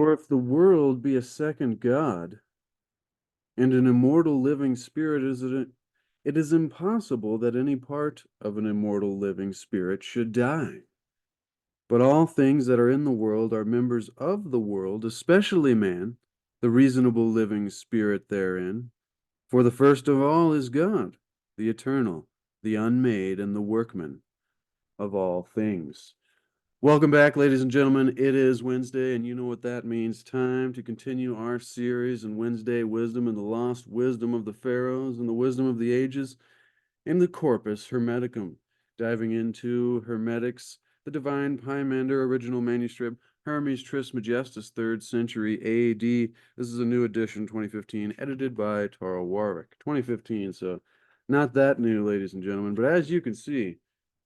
For if the world be a second God, and an immortal living spirit it is impossible that any part of an immortal living spirit should die. But all things that are in the world are members of the world, especially man, the reasonable living spirit therein. For the first of all is God, the eternal, the unmade, and the workman of all things. Welcome back, ladies and gentlemen. It is Wednesday, and you know what that means. Time to continue our series in Wednesday Wisdom and the Lost Wisdom of the Pharaohs and the Wisdom of the Ages in the Corpus Hermeticum, diving into Hermetics, the Divine Pymander original manuscript, Hermes Trismegistus, 3rd century AD. This is a new edition, 2015, edited by Tara Warwick. 2015, so not that new, ladies and gentlemen. But as you can see,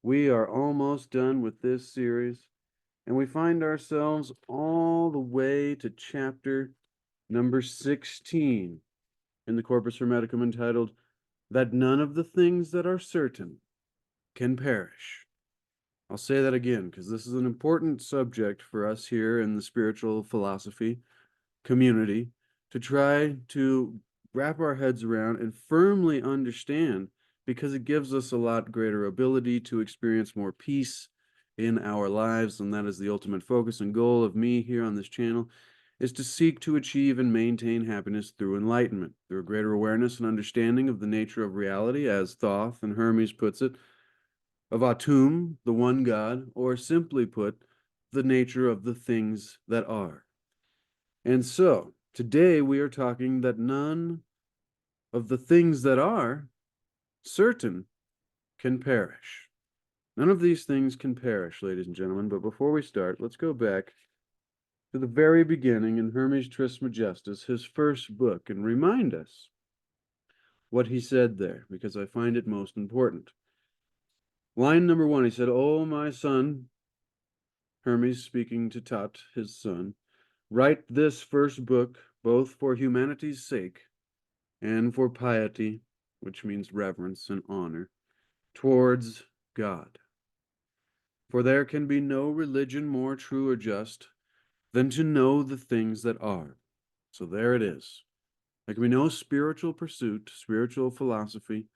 we are almost done with this series, and we find ourselves all the way to chapter number 16 in the Corpus Hermeticum, entitled, "That none of the things that are certain can perish." I'll say that again, because this is an important subject for us here in the spiritual philosophy community to try to wrap our heads around and firmly understand, because it gives us a lot greater ability to experience more peace in our lives. And that is the ultimate focus and goal of me here on this channel, is to seek to achieve and maintain happiness through enlightenment, through a greater awareness and understanding of the nature of reality, as Thoth and Hermes puts it, of Atum, the one God, or simply put, the nature of the things that are. And so, today we are talking that none of the things that are certain can perish. None of these things can perish, ladies and gentlemen. But before we start, let's go back to the very beginning in Hermes Trismegistus, his first book, and remind us what he said there, because I find it most important. Line number 1, he said, "O my son," Hermes speaking to Thoth, his son, "write this first book both for humanity's sake and for piety," which means reverence and honor, "towards God. For there can be no religion more true or just than to know the things that are." So there it is. There can be no spiritual pursuit, spiritual philosophy,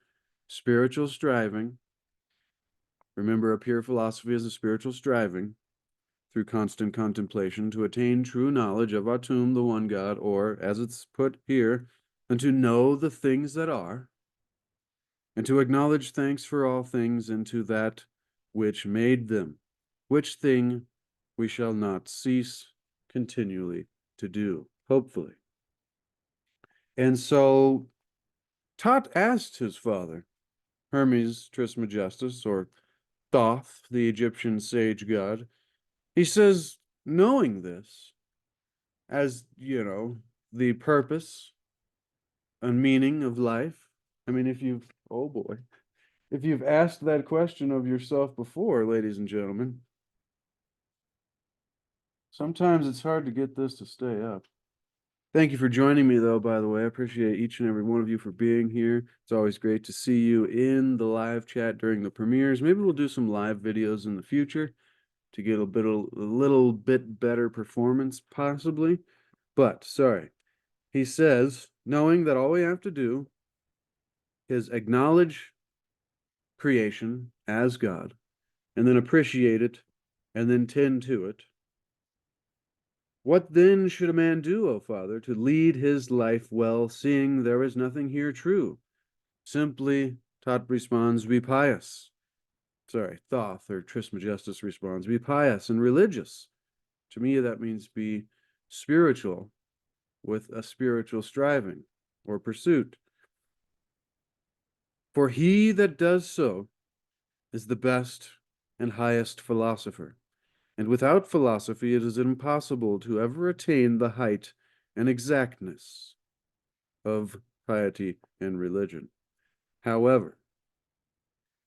spiritual striving. Remember, a pure philosophy is a spiritual striving through constant contemplation to attain true knowledge of Atum, the one God, or, as it's put here, and to know the things that are, and to acknowledge thanks for all things and to that which made them, which thing we shall not cease continually to do, hopefully. And so Thoth asked his father, Hermes Trismegistus, or Thoth, the Egyptian sage god, he says, knowing this as, the purpose and meaning of life. I mean, oh boy, if you've asked that question of yourself before, ladies and gentlemen, sometimes it's hard to get this to stay up. Thank you for joining me, though, by the way. I appreciate each and every one of you for being here. It's always great to see you in the live chat during the premieres. Maybe we'll do some live videos in the future to get a little bit better performance, possibly. But, sorry. He says, knowing that all we have to do is acknowledge creation as God, and then appreciate it, and then tend to it. What then should a man do, O Father, to lead his life well, seeing there is nothing here true? Simply, Thoth responds, be pious. Thoth, or Trismegistus responds, be pious and religious. To me, that means be spiritual, with a spiritual striving or pursuit. For he that does so is the best and highest philosopher. And without philosophy it is impossible to ever attain the height and exactness of piety and religion. However,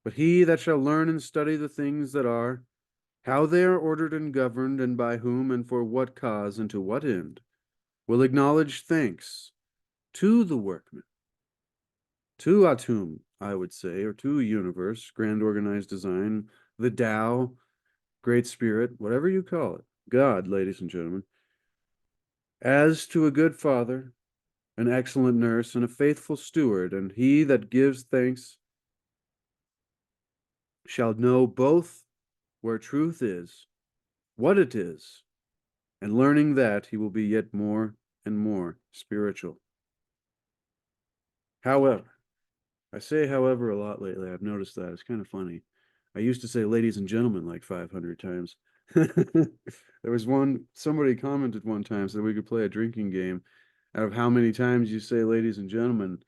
but he that shall learn and study the things that are, how they are ordered and governed, and by whom, and for what cause, and to what end, will acknowledge thanks to the workman, to Atum, I would say, or to universe, grand organized design, the Tao, Great Spirit, whatever you call it, God, ladies and gentlemen, As to a good father, an excellent nurse, and a faithful steward, and he that gives thanks shall know both where truth is, what it is, and learning that, he will be yet more and more spiritual. However, I say however a lot lately. I've noticed that. It's kind of funny. I used to say ladies and gentlemen like 500 times. There was somebody commented one time so that we could play a drinking game out of how many times you say ladies and gentlemen.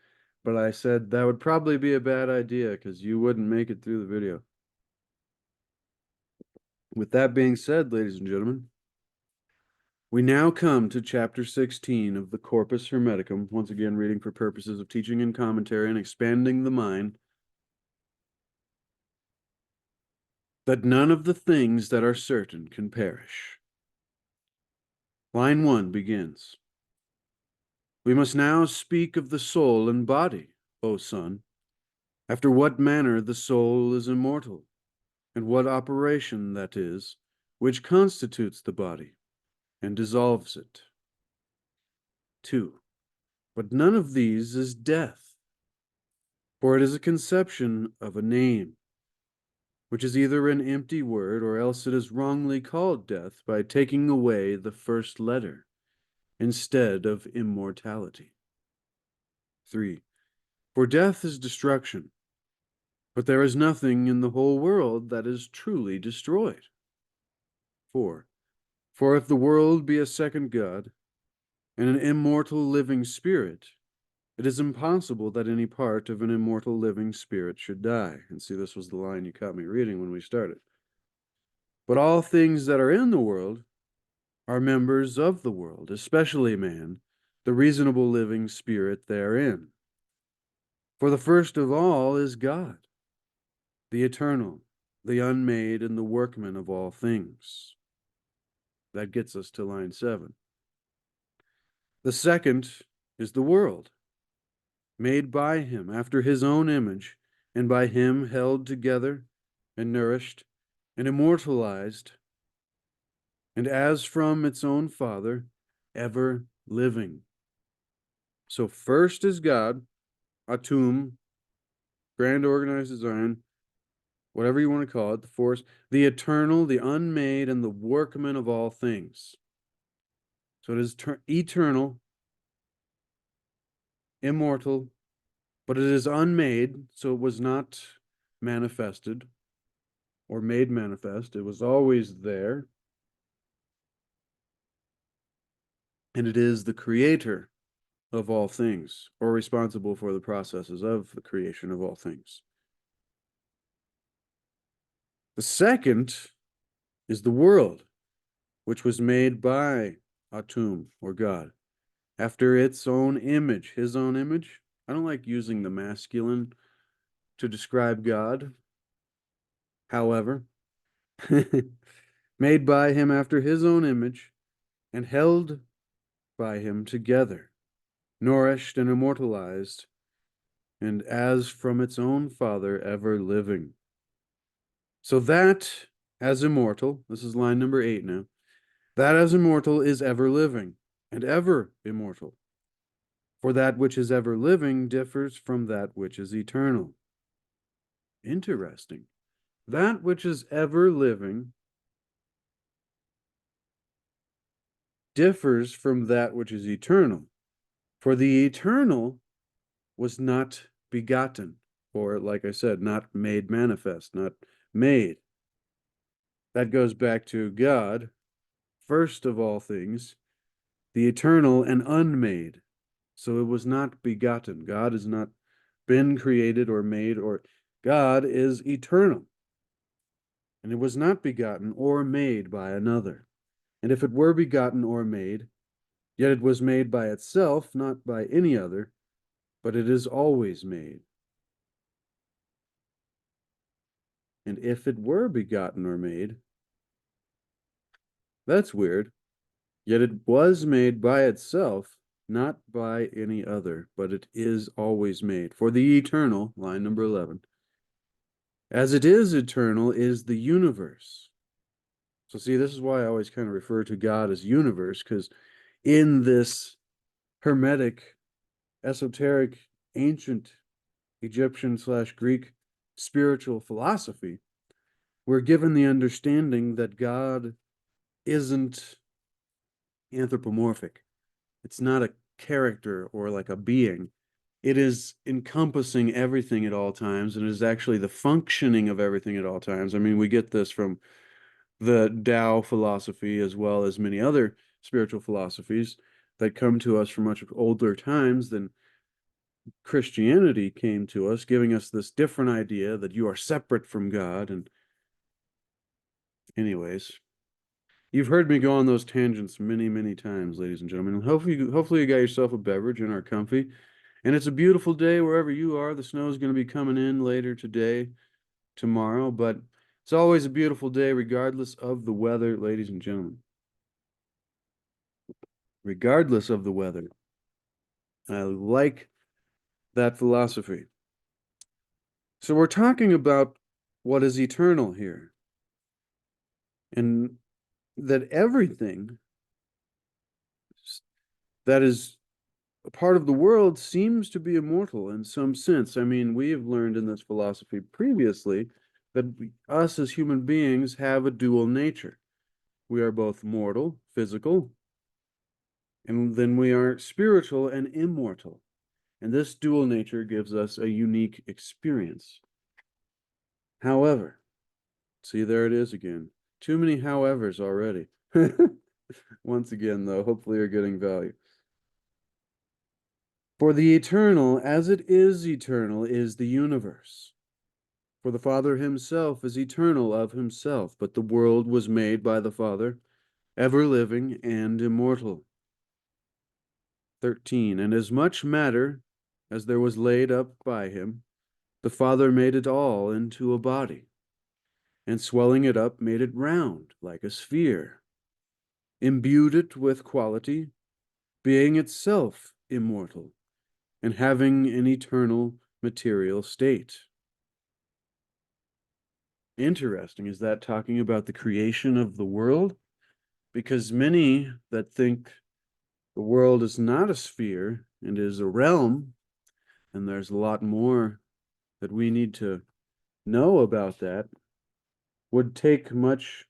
But I said that would probably be a bad idea because you wouldn't make it through the video. With that being said, ladies and gentlemen, we now come to chapter 16 of the Corpus Hermeticum, once again reading for purposes of teaching and commentary and expanding the mind, that none of the things that are certain can perish. Line 1 begins. We must now speak of the soul and body, O son, after what manner the soul is immortal, and what operation that is, which constitutes the body, and dissolves it. 2. But none of these is death, for it is a conception of a name, which is either an empty word, or else it is wrongly called death by taking away the first letter, instead of immortality. 3. For death is destruction, but there is nothing in the whole world that is truly destroyed. 4. For if the world be a second God, and an immortal living spirit, it is impossible that any part of an immortal living spirit should die. And see, this was the line you caught me reading when we started. But all things that are in the world are members of the world, especially man, the reasonable living spirit therein. For the first of all is God, the eternal, the unmade, and the workman of all things. That gets us to line 7. The second is the world, made by him after his own image, and by him held together and nourished and immortalized, and as from its own Father, ever living. So first is God, Atum, grand organized design, whatever you want to call it, the force, the eternal, the unmade, and the workman of all things. So it is eternal, immortal, but it is unmade, so it was not manifested or made manifest. It was always there. And it is the creator of all things, or responsible for the processes of the creation of all things. The second is the world, which was made by Atum, or God, after its own image, his own image. I don't like using the masculine to describe God. However, made by him after his own image, and held by him together, nourished and immortalized, and as from its own Father, ever living. So that, as immortal, this is line number 8 now, that as immortal is ever living, and ever immortal. For that which is ever living differs from that which is eternal. Interesting. That which is ever living differs from that which is eternal. For the eternal was not begotten, or like I said, not made manifest, not made. That goes back to God, first of all things, the eternal and unmade. So it was not begotten. God has not been created or made, or God is eternal. And it was not begotten or made by another. And if it were begotten or made, yet it was made by itself, not by any other, but it is always made. And if it were begotten or made, that's weird. Yet it was made by itself, not by any other, but it is always made. For the eternal, line number 11, as it is eternal is the universe. So see, this is why I always kind of refer to God as universe, because in this Hermetic, esoteric, ancient Egyptian/Greek spiritual philosophy, we're given the understanding that God isn't anthropomorphic. It's not a character or like a being. It is encompassing everything at all times, and is actually the functioning of everything at all times. I mean, we get this from the Tao philosophy as well as many other spiritual philosophies that come to us from much older times than Christianity came to us, giving us this different idea that you are separate from God. And anyways, you've heard me go on those tangents many, many times, ladies and gentlemen. Hopefully you got yourself a beverage and are comfy. And it's a beautiful day wherever you are. The snow is going to be coming in later today, tomorrow, but it's always a beautiful day regardless of the weather, ladies and gentlemen. Regardless of the weather. I like that philosophy. So we're talking about what is eternal here. And that everything that is a part of the world seems to be immortal in some sense. I mean, we have learned in this philosophy previously that us as human beings have a dual nature. We are both mortal, physical, and then we are spiritual and immortal. And this dual nature gives us a unique experience. However, see, there it is again. Too many howevers already. Once again, though, hopefully you're getting value. For the eternal, as it is eternal, is the universe. For the Father himself is eternal of himself, but the world was made by the Father, ever living and immortal. 13. And as much matter as there was laid up by him, the Father made it all into a body, and swelling it up made it round like a sphere, imbued it with quality, being itself immortal, and having an eternal material state. Interesting. Is that talking about the creation of the world? Because many that think the world is not a sphere and is a realm, and there's a lot more that we need to know about that, would take much,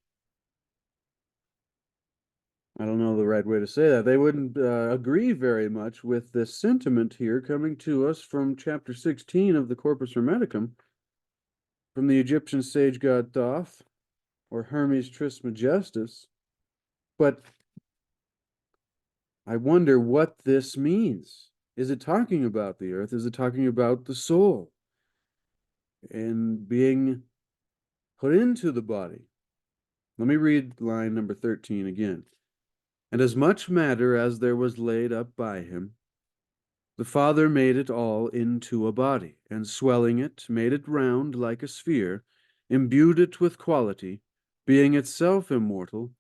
I don't know the right way to say that. They wouldn't agree very much with this sentiment here coming to us from chapter 16 of the Corpus Hermeticum, from the Egyptian sage god Thoth, or Hermes Trismegistus. But I wonder what this means. Is it talking about the earth? Is it talking about the soul and being put into the body? Let me read line number 13 again. And as much matter as there was laid up by him, the Father made it all into a body, and swelling it, made it round like a sphere, imbued it with quality, being itself immortal,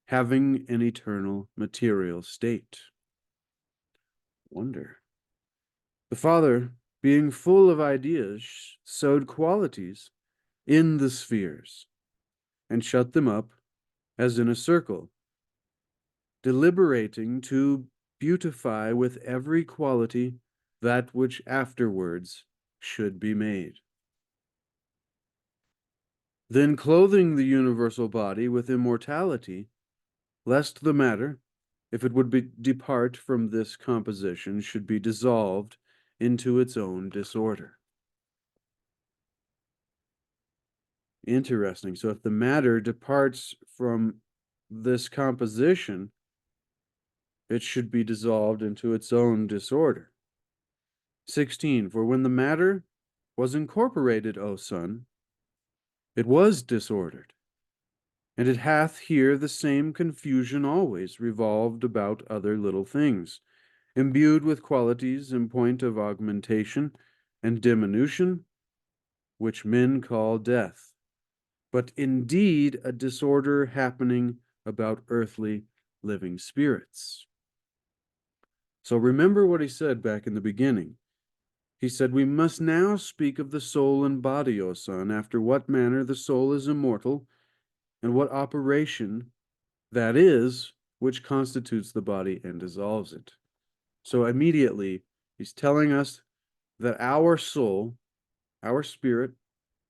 having an eternal material state. Wonder. The Father, being full of ideas, sowed qualities in the spheres, and shut them up as in a circle, deliberating to beautify with every quality that which afterwards should be made. Then clothing the universal body with immortality, lest the matter, if it would depart from this composition, should be dissolved into its own disorder. Interesting. So if the matter departs from this composition, it should be dissolved into its own disorder. 16. For when the matter was incorporated, O Son, it was disordered, and it hath here the same confusion always revolved about other little things, imbued with qualities in point of augmentation and diminution, which men call death, but indeed a disorder happening about earthly living spirits. So remember what he said back in the beginning. He said, we must now speak of the soul and body, O Son, after what manner the soul is immortal, and what operation that is which constitutes the body and dissolves it. So immediately, he's telling us that our soul, our spirit,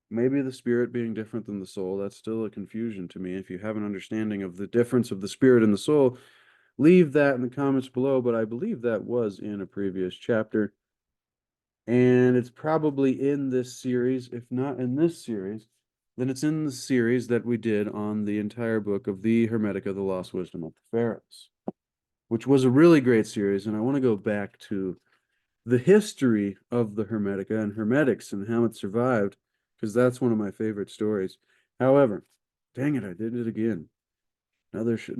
maybe the spirit being different than the soul, that's still a confusion to me. If you have an understanding of the difference of the spirit and the soul, leave that in the comments below, but I believe that was in a previous chapter. And it's probably in this series. If not in this series, then it's in the series that we did on the entire book of the Hermetica, the Lost Wisdom of the Pharaohs, which was a really great series. And I want to go back to the history of the Hermetica and Hermetics and how it survived, because that's one of my favorite stories. However, dang it, I did it again. Another shit.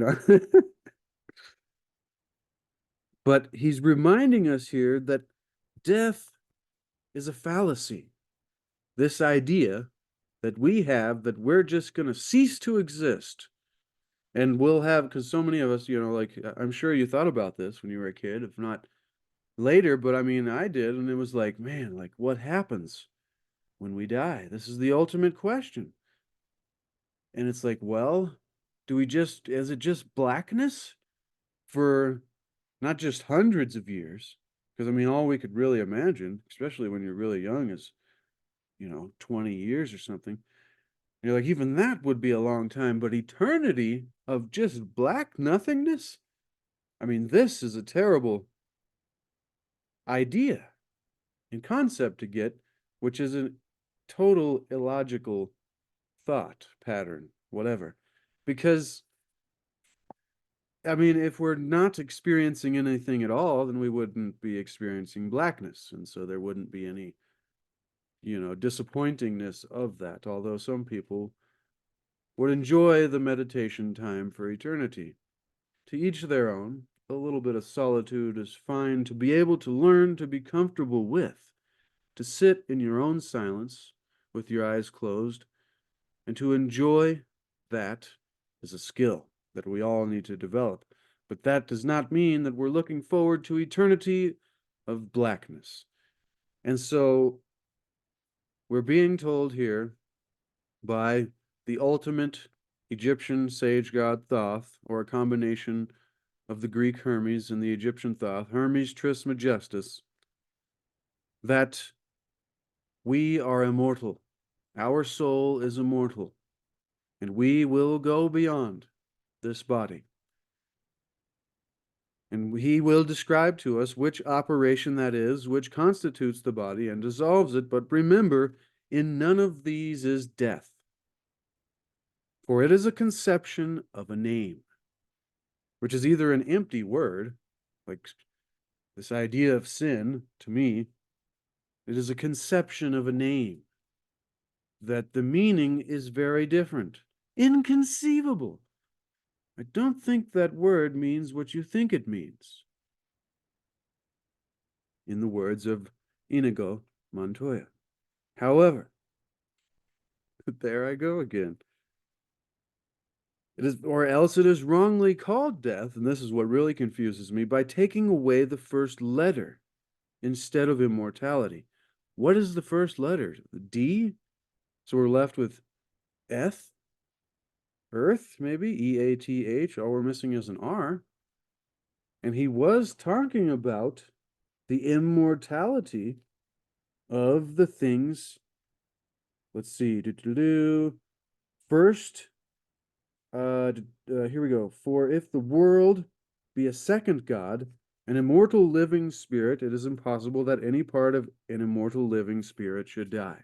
But he's reminding us here that death is a fallacy. This idea that we have that we're just going to cease to exist, and we'll have, because so many of us, like, I'm sure you thought about this when you were a kid, if not later, but I mean, I did, and it was like, man, like, what happens when we die? This is the ultimate question. And it's like, well, is it just blackness for not just hundreds of years? Because I mean, all we could really imagine, especially when you're really young, is 20 years or something. And you're like, even that would be a long time, but eternity of just black nothingness? I mean, this is a terrible idea and concept to get, which is a total illogical thought pattern, whatever. Because, I mean, if we're not experiencing anything at all, then we wouldn't be experiencing blackness. And so there wouldn't be any, disappointingness of that. Although some people would enjoy the meditation time for eternity. To each their own. A little bit of solitude is fine to be able to learn to be comfortable with, to sit in your own silence with your eyes closed, and to enjoy that is a skill that we all need to develop. But that does not mean that we're looking forward to eternity of blackness. And so we're being told here by the ultimate Egyptian sage god Thoth, or a combination of the Greek Hermes and the Egyptian Thoth, Hermes Trismegistus, that we are immortal. Our soul is immortal, and we will go beyond this body. And he will describe to us which operation that is, which constitutes the body and dissolves it. But remember, in none of these is death, for it is a conception of a name, which is either an empty word, like this idea of sin, to me, it is a conception of a name, that the meaning is very different, inconceivable. I don't think that word means what you think it means, in the words of Inigo Montoya. However, there I go again. It is, or else it is wrongly called death, and this is what really confuses me, by taking away the first letter instead of immortality. What is the first letter? The D? So we're left with Eth? Earth, maybe? E-A-T-H. All we're missing is an R. And he was talking about the immortality of the things. Let's see. First, here we go. For if the world be a second God, an immortal living spirit, it is impossible that any part of an immortal living spirit should die.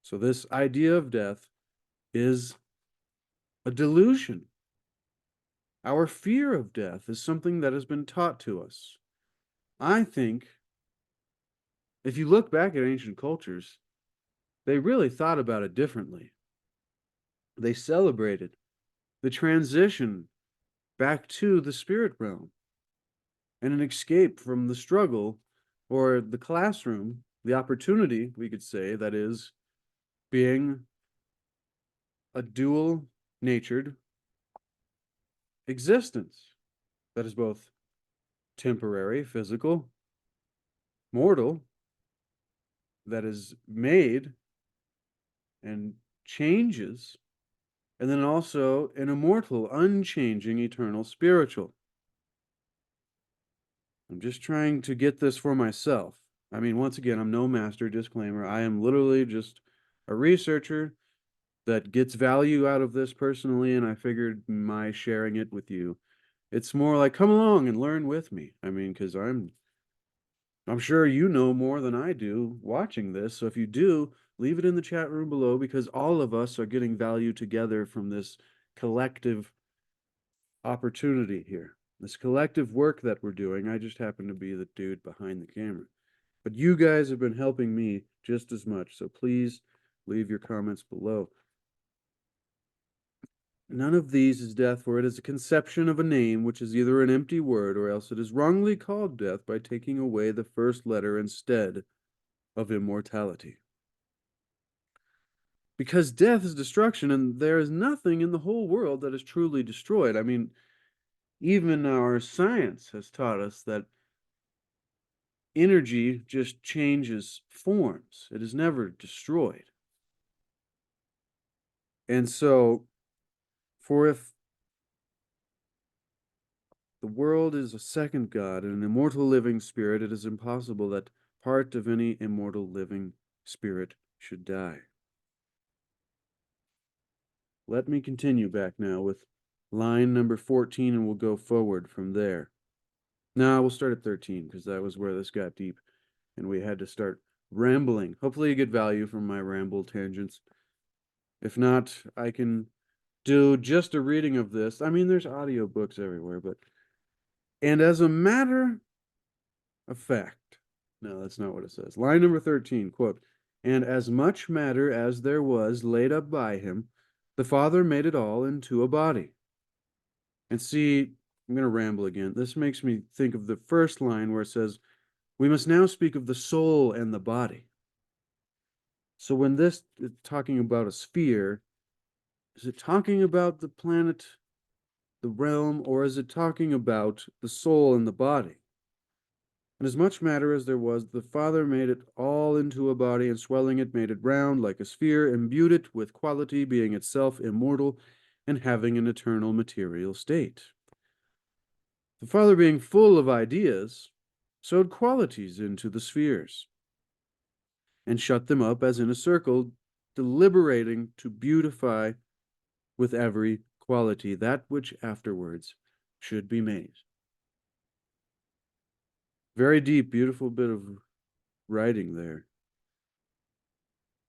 So this idea of death is a delusion. Our fear of death is something that has been taught to us. I think if you look back at ancient cultures, they really thought about it differently. They celebrated the transition back to the spirit realm and an escape from the struggle or the classroom, the opportunity, we could say, that is being a dual-natured existence that is both temporary, physical, mortal, that is made and changes and then also an immortal, unchanging, eternal spiritual. I'm just trying to get this for myself. I mean, once again, I'm no master, disclaimer. I am literally just a researcher that gets value out of this personally, and I figured my sharing it with you. It's more like come along and learn with me. I mean, because I'm sure you know more than I do watching this. So if you do, leave it in the chat room below because all of us are getting value together from this collective opportunity here. This collective work that we're doing. I just happen to be the dude behind the camera. But you guys have been helping me just as much. So please leave your comments below. None of these is death, for it is a conception of a name which is either an empty word, or else it is wrongly called death by taking away the first letter instead of immortality. Because death is destruction, and there is nothing in the whole world that is truly destroyed. I mean, even our science has taught us that energy just changes forms. It is never destroyed. And so, for if the world is a second God and an immortal living spirit, it is impossible that part of any immortal living spirit should die. Let me continue back now with line number 14, and we'll go forward from there. Now we'll start at 13, because that was where this got deep, and we had to start rambling. Hopefully you get value from my ramble tangents. If not, I can do just a reading of this. I mean, there's audiobooks everywhere, but... And as a matter of fact, no, that's not what it says. Line number 13, quote, and as much matter as there was laid up by him, the Father made it all into a body. And see, I'm going to ramble again. This makes me think of the first line where it says, we must now speak of the soul and the body. So when this is talking about a sphere, is it talking about the planet, the realm, or is it talking about the soul and the body? And as much matter as there was, the Father made it all into a body, and swelling it, made it round like a sphere, imbued it with quality, being itself immortal, and having an eternal material state. The Father, being full of ideas, sewed qualities into the spheres, and shut them up as in a circle, deliberating to beautify with every quality that which afterwards should be made. Very deep, beautiful bit of writing there.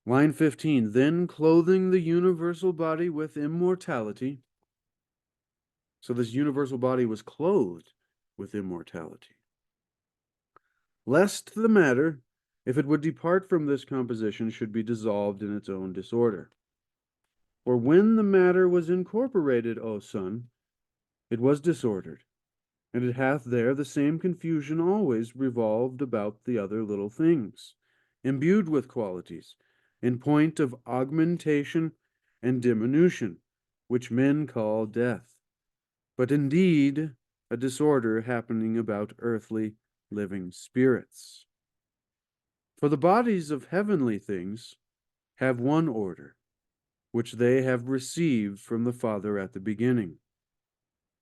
Line 15, then clothing the universal body with immortality. So this universal body was clothed with immortality. Lest the matter, if it would depart from this composition, should be dissolved in its own disorder. For when the matter was incorporated, O Son, it was disordered, and it hath there the same confusion always revolved about the other little things, imbued with qualities, in point of augmentation and diminution, which men call death, but indeed a disorder happening about earthly living spirits. For the bodies of heavenly things have one order, which they have received from the Father at the beginning,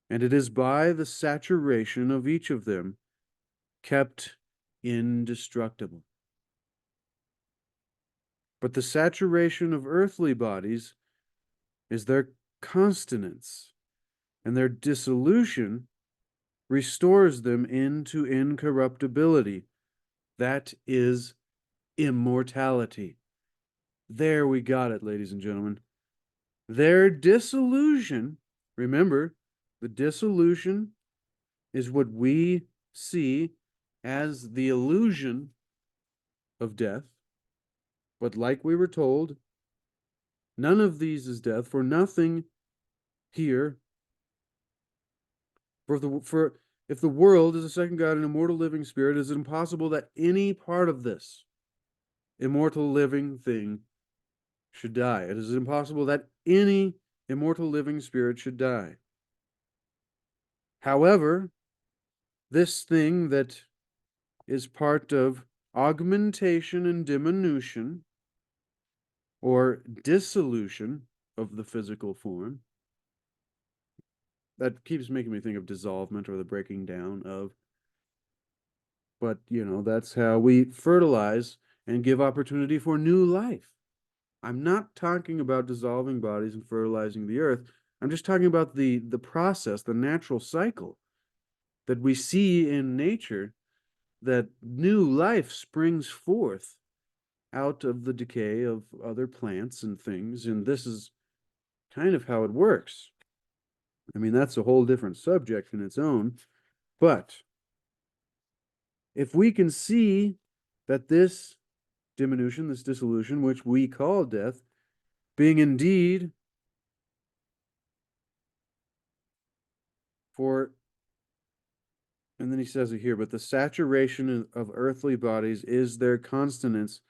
and it is by the saturation of each of them kept indestructible. But the saturation of earthly bodies is their consonance, and their dissolution restores them into incorruptibility. That is immortality. There we got it, ladies and gentlemen. Their dissolution, remember, the dissolution is what we see as the illusion of death. But like we were told, none of these is death, for nothing here. For if the world is a second God, an immortal living spirit, it is impossible that any part of this immortal living thing should die. It is impossible that any immortal living spirit should die. However, this thing that is part of augmentation and diminution, or dissolution, of the physical form. That keeps making me think of dissolvement or the breaking down of. But, that's how we fertilize and give opportunity for new life. I'm not talking about dissolving bodies and fertilizing the earth. I'm just talking about the process, the natural cycle that we see in nature, that new life springs forth out of the decay of other plants and things. And this is kind of how it works. I mean, that's a whole different subject in its own. But if we can see that this diminution, this dissolution, which we call death, being indeed for, and then he says it here, but the saturation of earthly bodies is their consonance,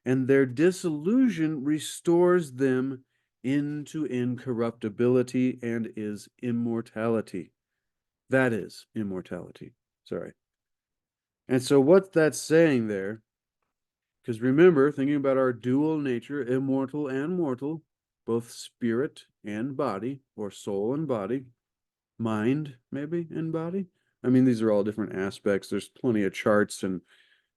and their dissolution restores them into incorruptibility and is immortality. That is immortality. Sorry. And so what that's saying there, because remember, thinking about our dual nature, immortal and mortal, both spirit and body, or soul and body, mind maybe and body. I mean, these are all different aspects. There's plenty of charts and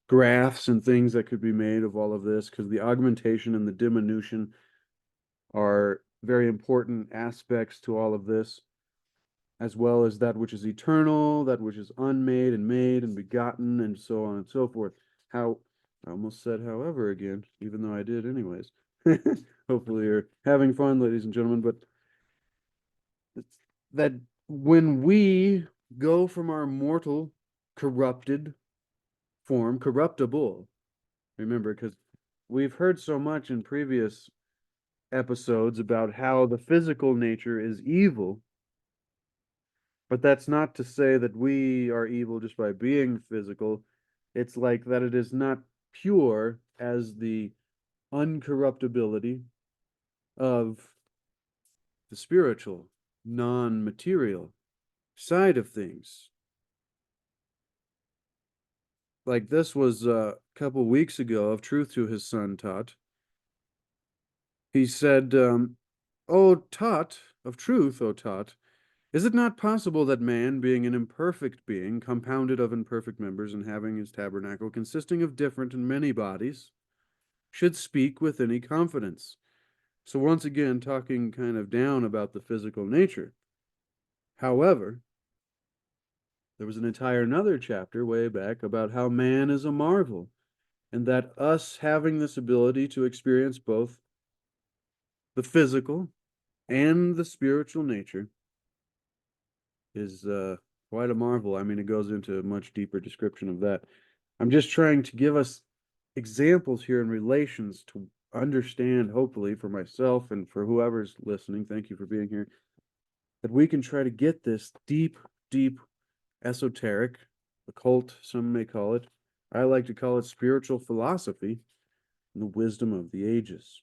graphs and things that could be made of all of this, because the augmentation and the diminution are very important aspects to all of this, as well as that which is eternal, that which is unmade and made and begotten, and so on and so forth. How I almost said however again, even though I did anyways. Hopefully you're having fun, ladies and gentlemen, but it's that when we go from our mortal, corrupted form, corruptible, remember, because we've heard so much in previous episodes about how the physical nature is evil, but that's not to say that we are evil just by being physical. It's like that it is not pure as the uncorruptibility of the spiritual, non-material side of things. Like this was a couple weeks ago of Truth to his son Thoth. He said, O Thoth, of truth, O Thoth, is it not possible that man, being an imperfect being, compounded of imperfect members and having his tabernacle consisting of different and many bodies, should speak with any confidence? So once again, talking kind of down about the physical nature. However, there was an entire another chapter way back about how man is a marvel, and that us having this ability to experience both the physical and the spiritual nature is quite a marvel. I mean, it goes into a much deeper description of that. I'm just trying to give us examples here in relations to understand, hopefully, for myself and for whoever's listening, thank you for being here, that we can try to get this deep, deep esoteric, occult, some may call it. I like to call it spiritual philosophy and the wisdom of the ages.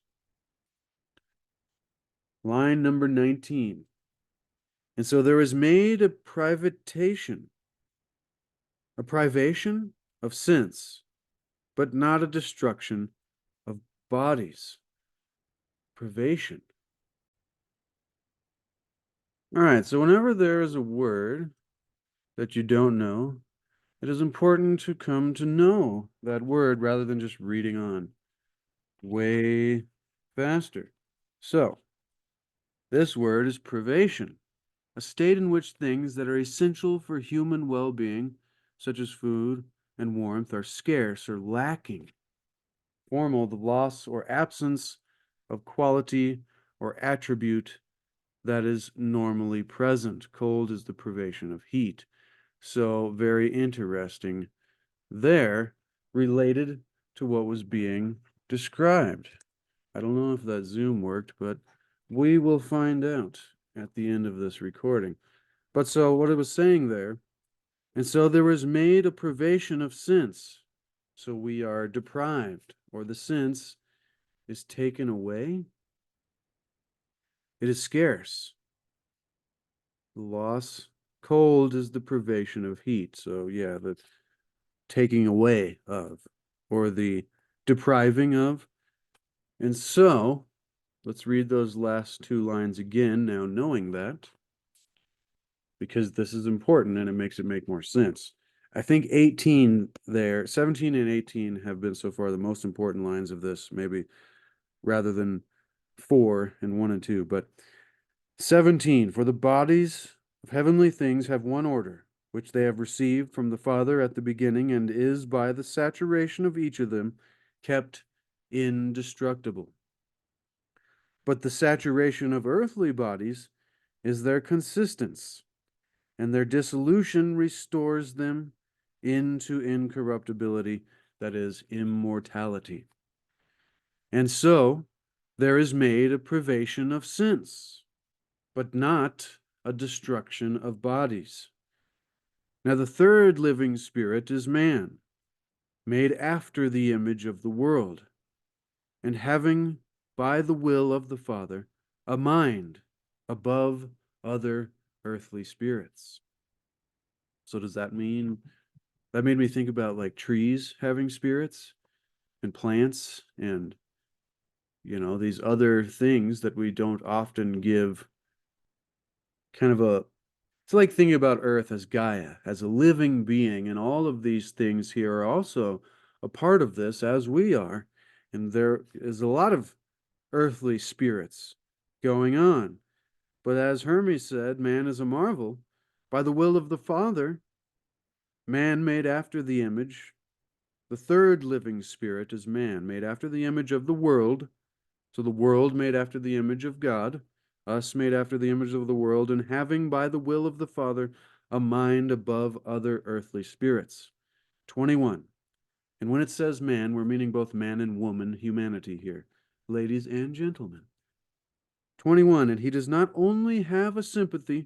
Line number 19. And so there is made a privation of sense, but not a destruction of bodies. Privation. All right, so whenever there is a word that you don't know, it is important to come to know that word rather than just reading on way faster. So, this word is privation, a state in which things that are essential for human well-being, such as food and warmth, are scarce or lacking. Formal, the loss or absence of quality or attribute that is normally present. Cold is the privation of heat. So very interesting there, related to what was being described. I don't know if that Zoom worked, but we will find out at the end of this recording. But so what it was saying there, and so there was made a privation of sense. So we are deprived, or the sense is taken away. It is scarce. The loss. Cold is the privation of heat. So yeah, the taking away of, or the depriving of. And so Let's read those last two lines again now, knowing that, because this is important and it makes it make more sense. I think 17 and 18 have been so far the most important lines of this, maybe rather than 4 and 1 and 2. But 17, for the bodies of heavenly things have one order, which they have received from the Father at the beginning, and is by the saturation of each of them kept indestructible. But the saturation of earthly bodies is their consistence, and their dissolution restores them into incorruptibility, that is, immortality. And so there is made a privation of sense, but not a destruction of bodies. Now the third living spirit is man, made after the image of the world, and having, by the will of the Father, a mind above other earthly spirits. So does that mean, that made me think about like trees having spirits and plants and, you know, these other things that we don't often give kind of a, it's like thinking about Earth as Gaia, as a living being, and all of these things here are also a part of this, as we are. And there is a lot of earthly spirits going on. But as Hermes said, man is a marvel. By the will of the Father, man made after the image. The third living spirit is man, made after the image of the world. So the world made after the image of God, us made after the image of the world, and having by the will of the Father a mind above other earthly spirits. 21. And when it says man, we're meaning both man and woman, humanity here, ladies and gentlemen. 21. And he does not only have a sympathy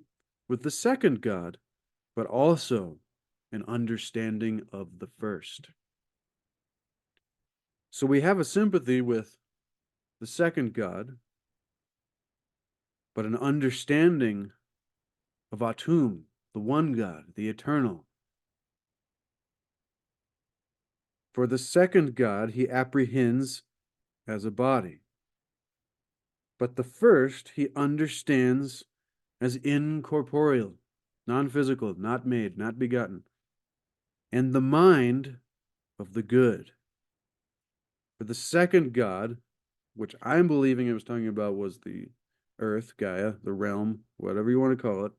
with the second God, but also an understanding of the first. So we have a sympathy with the second God, but an understanding of Atum, the one God, the eternal. For the second God he apprehends as a body, but the first he understands as incorporeal, non-physical, not made, not begotten, and the mind of the good. For the second God, which I'm believing it was talking about was the earth, Gaia, the realm, whatever you want to call it,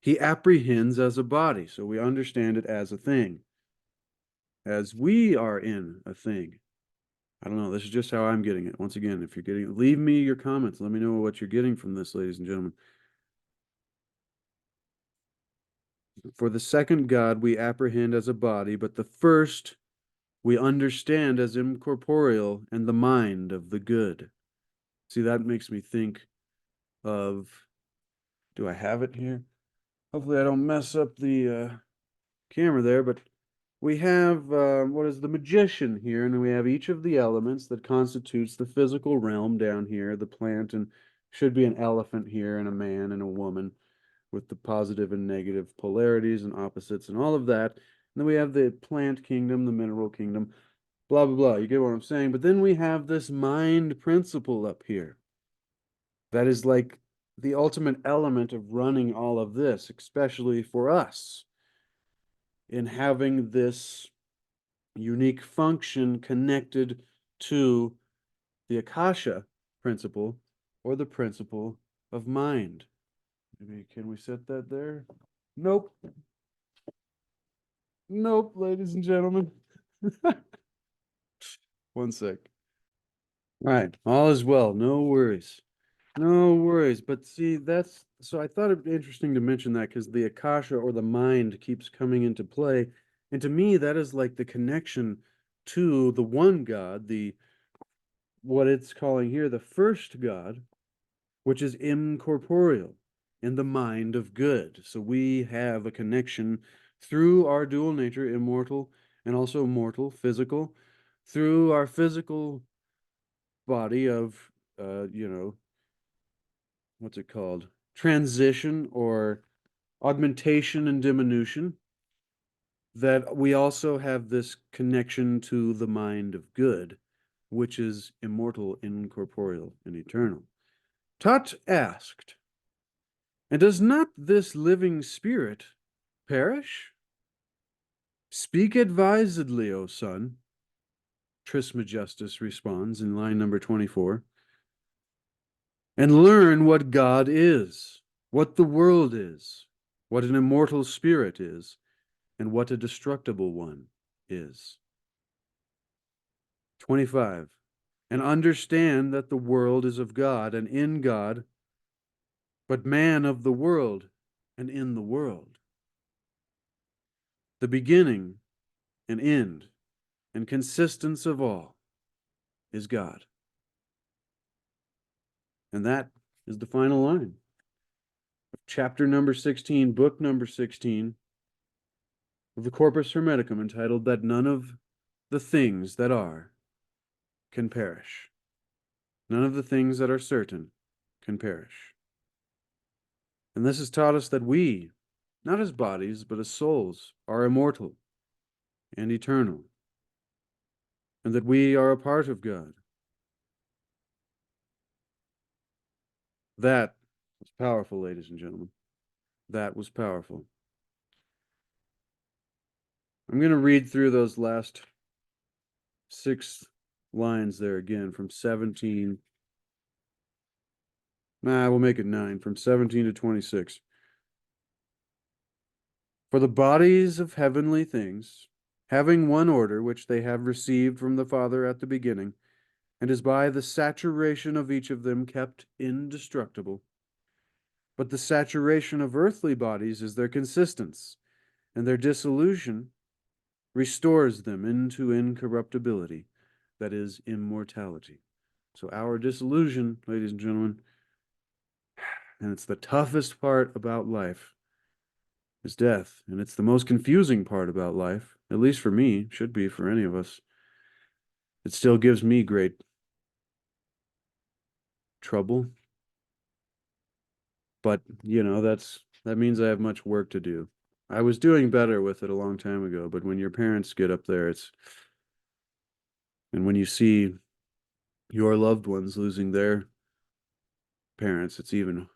he apprehends as a body, so we understand it as a thing, as we are in a thing. I don't know, this is just how I'm getting it. Once again, if you're getting it, leave me your comments. Let me know what you're getting from this, ladies and gentlemen. For the second God we apprehend as a body, but the first we understand as incorporeal and the mind of the good. See, that makes me think of, do I have it here? Hopefully I don't mess up the camera there, but we have, what is the magician here, and then we have each of the elements that constitutes the physical realm down here, the plant, and should be an elephant here, and a man and a woman, with the positive and negative polarities and opposites and all of that. And then we have the plant kingdom, the mineral kingdom, blah, blah, blah. You get what I'm saying? But then we have this mind principle up here. That is like the ultimate element of running all of this, especially for us, in having this unique function connected to the Akasha principle or the principle of mind. Maybe can we set that there? Nope. Nope, ladies and gentlemen. One sec. All right, all is well. No worries. No worries. But see, that's so I thought it'd be interesting to mention that because the Akasha or the mind keeps coming into play. And to me, that is like the connection to the one God, the what it's calling here, the first God, which is incorporeal in the mind of good. So we have a connection through our dual nature, immortal and also mortal, physical, through our physical body of, what's it called? Transition or augmentation and diminution, that we also have this connection to the mind of good. which is immortal, incorporeal, and eternal. Thoth asked, and does not this living spirit perish? Speak advisedly, O son. Trismegistus responds in line number 24. And learn what God is, what the world is, what an immortal spirit is, and what a destructible one is. 25. And understand that the world is of God and in God, but man of the world and in the world. The beginning and end and consistence of all is God. And that is the final line of chapter number 16, book number 16 of the Corpus Hermeticum, entitled That None of the Things That Are Can Perish. None of the things that are certain can perish. And this has taught us that we, not as bodies, but as souls, are immortal and eternal, and that we are a part of God. That was powerful, ladies and gentlemen. That was powerful. I'm going to read through those last 6 lines there again from 17. We'll make it 9, from 17 to 26. For the bodies of heavenly things, having one order which they have received from the Father at the beginning, and is by the saturation of each of them kept indestructible. But the saturation of earthly bodies is their consistence, and their dissolution restores them into incorruptibility, that is, immortality. So our dissolution, ladies and gentlemen, and it's the toughest part about life, is death. And it's the most confusing part about life, at least for me, should be for any of us. It still gives me great trouble. But, that means I have much work to do. I was doing better with it a long time ago, but when your parents get up there, and when you see your loved ones losing their parents, it's even,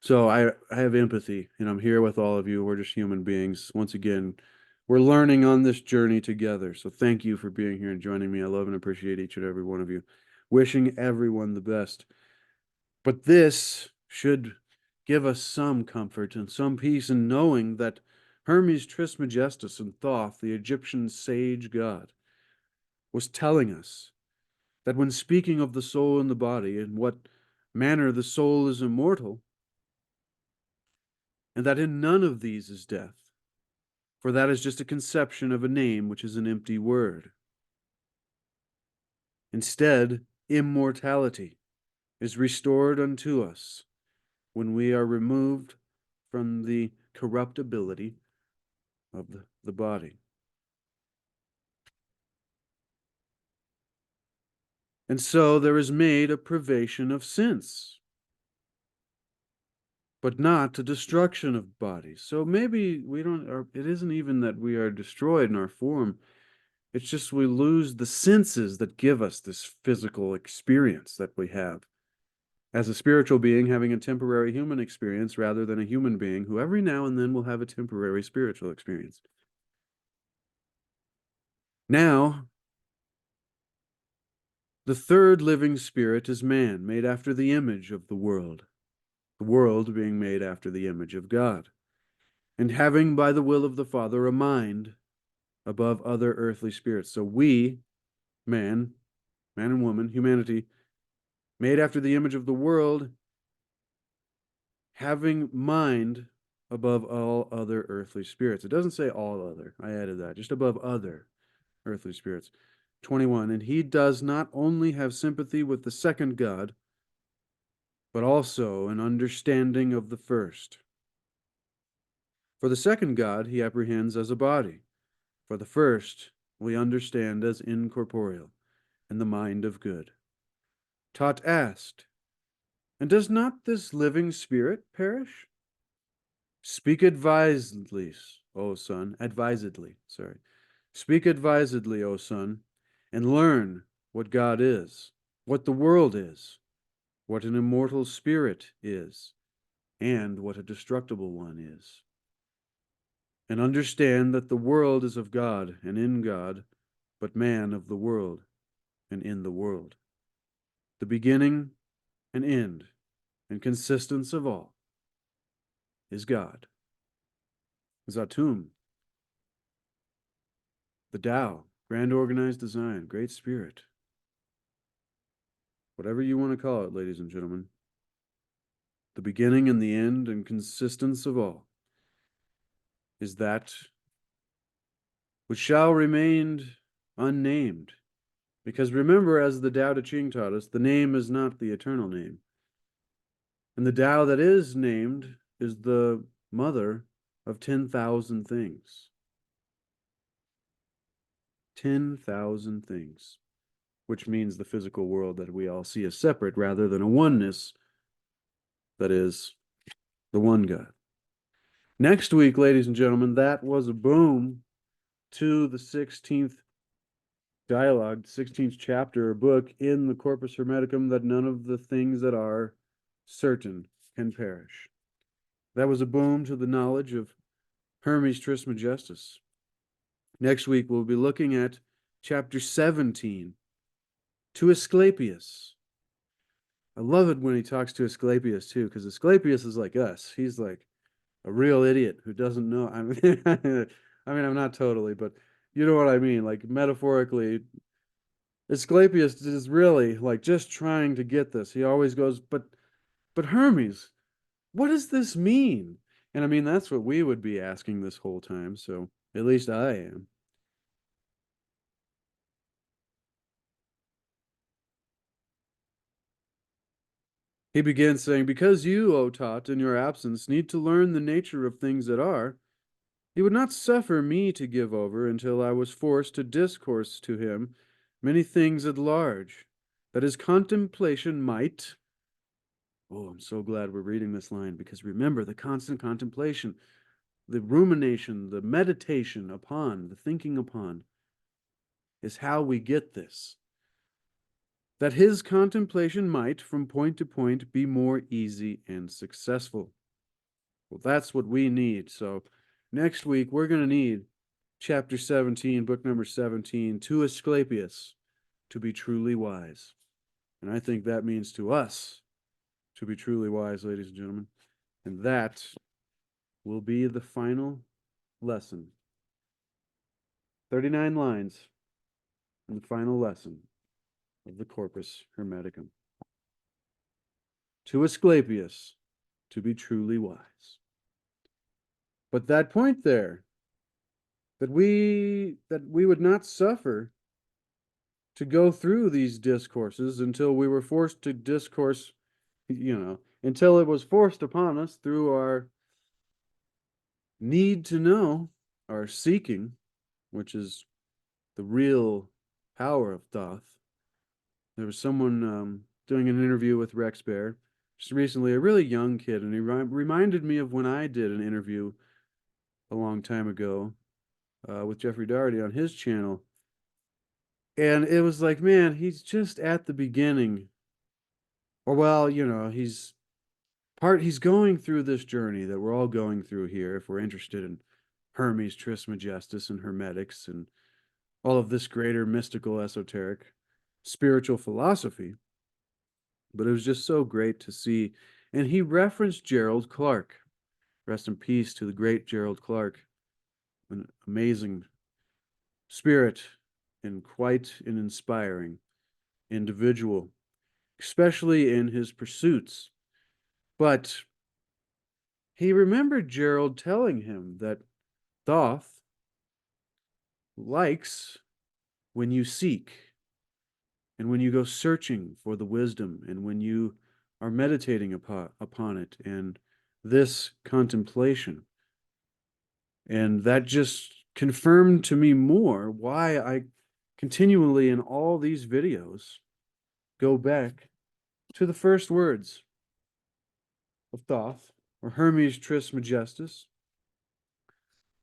So I have empathy, and I'm here with all of you. We're just human beings. Once again, we're learning on this journey together. So thank you for being here and joining me. I love and appreciate each and every one of you. Wishing everyone the best. But this should give us some comfort and some peace in knowing that Hermes Trismegistus and Thoth, the Egyptian sage god, was telling us that when speaking of the soul and the body, in what manner the soul is immortal, and that in none of these is death, for that is just a conception of a name which is an empty word. Instead, immortality is restored unto us when we are removed from the corruptibility of the body. And so there is made a privation of sense, but not a destruction of bodies. So maybe it isn't even that we are destroyed in our form. It's just we lose the senses that give us this physical experience that we have. As a spiritual being having a temporary human experience rather than a human being who every now and then will have a temporary spiritual experience. Now, the third living spirit is man, made after the image of the world being made after the image of God, and having by the will of the Father a mind above other earthly spirits. So we, man and woman, humanity, made after the image of the world, having mind above all other earthly spirits. It doesn't say all other. I added that. Just above other earthly spirits. 21. And he does not only have sympathy with the second God, but also an understanding of the first. For the second God he apprehends as a body. For the first we understand as incorporeal, in the mind of good. Thoth asked, and does not this living spirit perish? Speak advisedly, O son. Speak advisedly, O son, and learn what God is, what the world is, what an immortal spirit is, and what a destructible one is. And understand that the world is of God and in God, but man of the world and in the world. The beginning and end and consistence of all is God. Zatum, the Tao, grand organized design, great spirit. Whatever you want to call it, ladies and gentlemen. The beginning and the end and consistence of all is that which shall remain unnamed. Because remember, as the Tao Te Ching taught us, the name is not the eternal name. And the Tao that is named is the mother of 10,000 things. 10,000 things, which means the physical world that we all see as separate rather than a oneness that is the one God. Next week, ladies and gentlemen, that was a boom to the 16th dialogue, 16th chapter or book in the Corpus Hermeticum, that none of the things that are certain can perish. That was a boom to the knowledge of Hermes Trismegistus. Next week, we'll be looking at chapter 17, to Asclepius. I love it when he talks to Asclepius, too, because Asclepius is like us. He's like a real idiot who doesn't know. I mean, I'm not totally, but you know what I mean. Like, metaphorically, Asclepius is really like just trying to get this. He always goes, but Hermes, what does this mean? And I mean, that's what we would be asking this whole time. So at least I am. He begins saying, because you, O Thoth, in your absence, need to learn the nature of things that are, he would not suffer me to give over until I was forced to discourse to him many things at large, that his contemplation might. Oh, I'm so glad we're reading this line, because remember, the constant contemplation, the rumination, the meditation upon, the thinking upon, is how we get this. That his contemplation might, from point to point, be more easy and successful. Well, that's what we need. So next week, we're going to need chapter 17, book number 17, to Asclepius, to be truly wise. And I think that means to us to be truly wise, ladies and gentlemen. And that will be the final lesson. 39 lines in the final lesson of the Corpus Hermeticum. To Asclepius, to be truly wise. But that point there, that we would not suffer to go through these discourses until we were forced to discourse, until it was forced upon us through our need to know, our seeking, which is the real power of Thoth. There was someone doing an interview with Rex Bear just recently, a really young kid, and he reminded me of when I did an interview a long time ago with Jeffrey Doherty on his channel. And it was like, man, he's just at the beginning. Or, well, he's going through this journey that we're all going through here if we're interested in Hermes Trismegistus and Hermetics and all of this greater mystical, esoteric, spiritual philosophy. But it was just so great to see. And he referenced Gerald Clark. Rest in peace to the great Gerald Clark. An amazing spirit and quite an inspiring individual, especially in his pursuits. But he remembered Gerald telling him that Thoth likes when you seek and when you go searching for the wisdom and when you are meditating upon it and this contemplation. And that just confirmed to me more why I continually in all these videos go back to the first words of Thoth, or Hermes Trismegistus,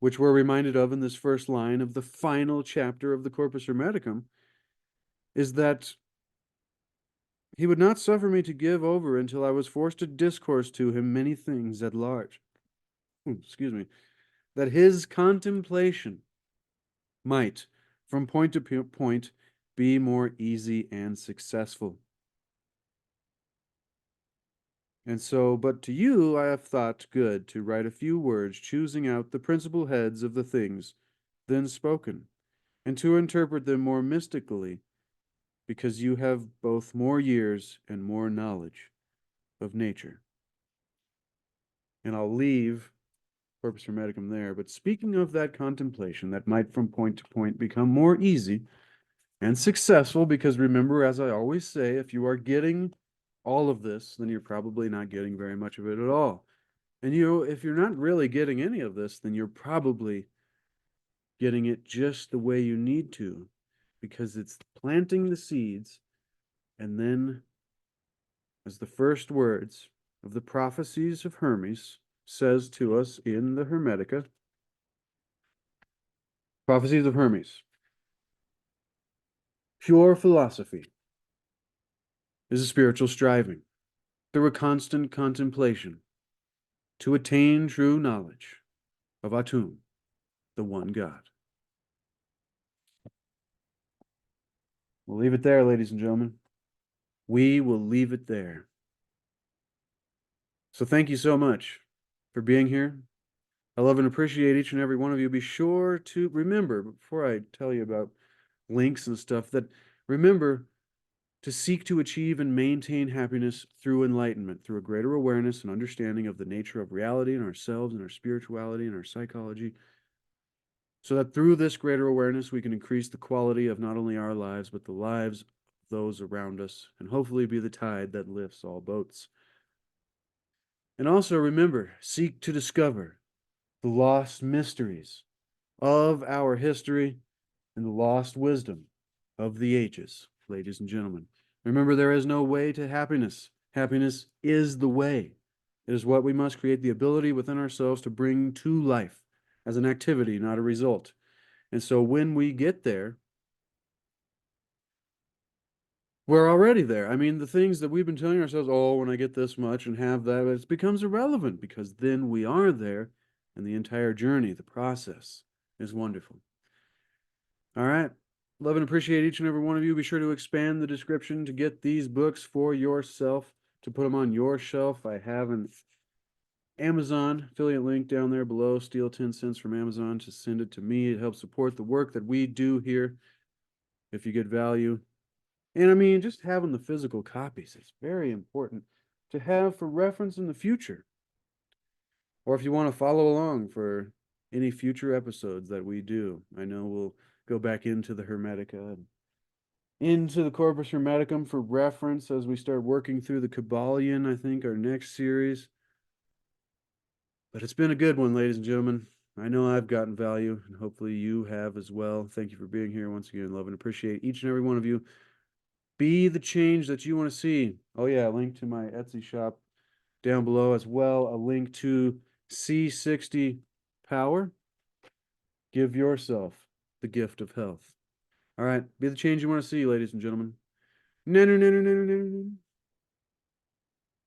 which we're reminded of in this first line of the final chapter of the Corpus Hermeticum, is that he would not suffer me to give over until I was forced to discourse to him many things at large. Excuse me. That his contemplation might, from point to point, be more easy and successful. And so, but to you I have thought good to write a few words, choosing out the principal heads of the things then spoken, and to interpret them more mystically, because you have both more years and more knowledge of nature. And I'll leave Corpus Hermeticum there. But speaking of that contemplation that might from point to point become more easy and successful, because remember, as I always say, if you are getting all of this, then you're probably not getting very much of it at all. And if you're not really getting any of this, then you're probably getting it just the way you need to, because it's planting the seeds. And then, as the first words of the prophecies of Hermes says to us in the Hermetica, prophecies of Hermes, pure philosophy is a spiritual striving through a constant contemplation to attain true knowledge of Atum, the one God. We'll leave it there, ladies and gentlemen. We will leave it there. So thank you so much for being here. I love and appreciate each and every one of you. Be sure to remember, before I tell you about links and stuff, that remember to seek to achieve and maintain happiness through enlightenment, through a greater awareness and understanding of the nature of reality and ourselves and our spirituality and our psychology, so that through this greater awareness we can increase the quality of not only our lives, but the lives of those around us, and hopefully be the tide that lifts all boats. And also remember, seek to discover the lost mysteries of our history and the lost wisdom of the ages, ladies and gentlemen. Remember, there is no way to happiness. Happiness is the way. It is what we must create the ability within ourselves to bring to life as an activity, not a result. And so when we get there, we're already there. I mean, the things that we've been telling ourselves, oh, when I get this much and have that, it becomes irrelevant, because then we are there, and the entire journey, the process, is wonderful. All right. Love and appreciate each and every one of you. Be sure to expand the description to get these books for yourself, to put them on your shelf. I have an Amazon affiliate link down there below. Steal 10 cents from Amazon to send it to me. It helps support the work that we do here if you get value. And I mean, just having the physical copies is very important to have for reference in the future. Or if you want to follow along for any future episodes that we do. I know we'll go back into the Hermetica and into the Corpus Hermeticum for reference as we start working through the Kabbalion, I think, our next series. But it's been a good one, ladies and gentlemen. I know I've gotten value, and hopefully you have as well. Thank you for being here once again. Love and appreciate each and every one of you. Be the change that you want to see. Oh yeah, a link to my Etsy shop down below as well. A link to C60 Power. Give yourself the gift of health. All right, be the change you want to see, ladies and gentlemen. No, no, no, no, no, no, no.